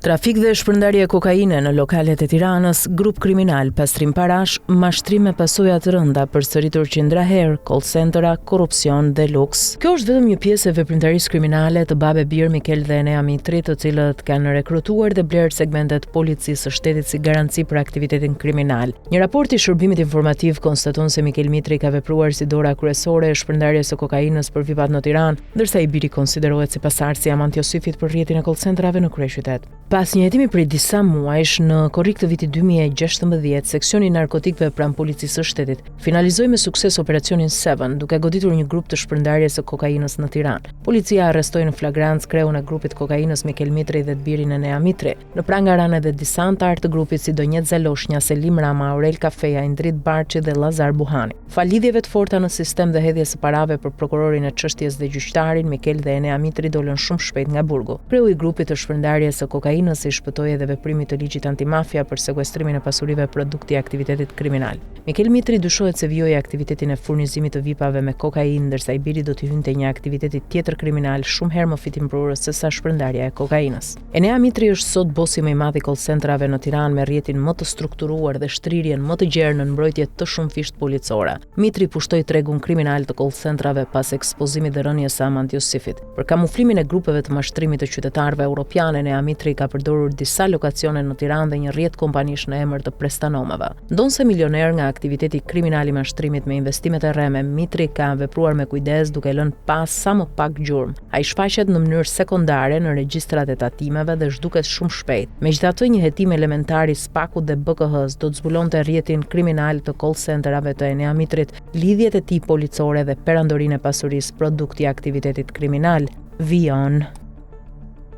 Trafik dhe shpërndarje kokaine në lokalet e Tiranës, grup kriminal, pastrim parash, mashtrim me pasoja të rënda, përsëritur qindra herë, call centera, korrupsion dhe luks. Kjo është vetëm një pjesë e veprimtarisë kriminale të Babe Bir, Mikel dhe Enea Mitri, të cilët kanë rekrutuar dhe blerë segmentet policisë së shtetit si garanci për aktivitetin kriminal. Një raport i shërbimit informativ konstaton se Mikel Mitri ka vepruar si dora kryesore e shpërndarjes së kokainës për vipat në Tiranë, ndërsa i biri konsiderohet si pasardhës i Amant Josifit për rrjetin e call centerave në kryeqytet. Pas një hetimi prej disa muajsh në korrik të vitit 2016, seksioni i narkotikëve pranë policisë së shtetit finalizoi me sukses operacionin Seven, duke goditur një grup të shpërndarjes së kokainës në Tiranë. Policia arrestoi në flagrancë kreun e grupit kokainës Mikel Mitri dhe të birin Enea Mitri. Në prangaran edhe disa anëtar të grupit si Donjet Zaloshnja, Selim Rama, Aurel Kafeja, Indrit Barçi dhe Lazar Buhani. Fal lidhjeve të forta në sistem dhe hedhjes së parave për prokurorin e çështjes dhe gjyqtarin, Mikel dhe Enea Mitri dolën shumë shpejt nga burgu. Kreu i grupit të shpërndarjes së kokainës i shpëtoi edhe veprimit të ligjit antimafia për sekuestrimin e pasurive produkti i aktivitetit kriminal. Mikel Mitri dyshohet se vijoi aktivitetin e furnizimit të vipave me kokainë, ndërsa i biri do t'i hynte një aktiviteti tjetër kriminal shumë herë më fitimprurës se sa shpërndarja e kokainës. Enea Mitri është sot bosi më i madh i call centerave në Tiranë me rrjetin më të strukturuar dhe shtrirjen më të gjerë në mbrojtje të shumëfisht policore. Mitri pushtoi tregun kriminal të call centerave pas ekspozimit dhe rënies së Amant Josifit. Për kamuflimin e grupeve të mashtrimit të qytetarëve europianë, Enea Mitri ka përdorur disa lokacione në Tiranë dhe një rrjet kompanish në emër të prestanomeve. Ndonse milioner nga aktiviteti kriminal i mashtrimit me investimet e rreme, Mitri ka vepruar me kujdes duke lënë pas sa më pak gjurmë. Ai shfaqet në mënyrë sekondare në regjistrat e tatimeve dhe zhduket shumë shpejt. Megjithatë, një hetim elementar i SPAK-ut dhe BKH-s do të zbulonte rrjetin kriminal të call centerave të Enea Mitrit, lidhjet e tij policore dhe perandorinë e pasurisë produkti i aktivitetit kriminal. Vion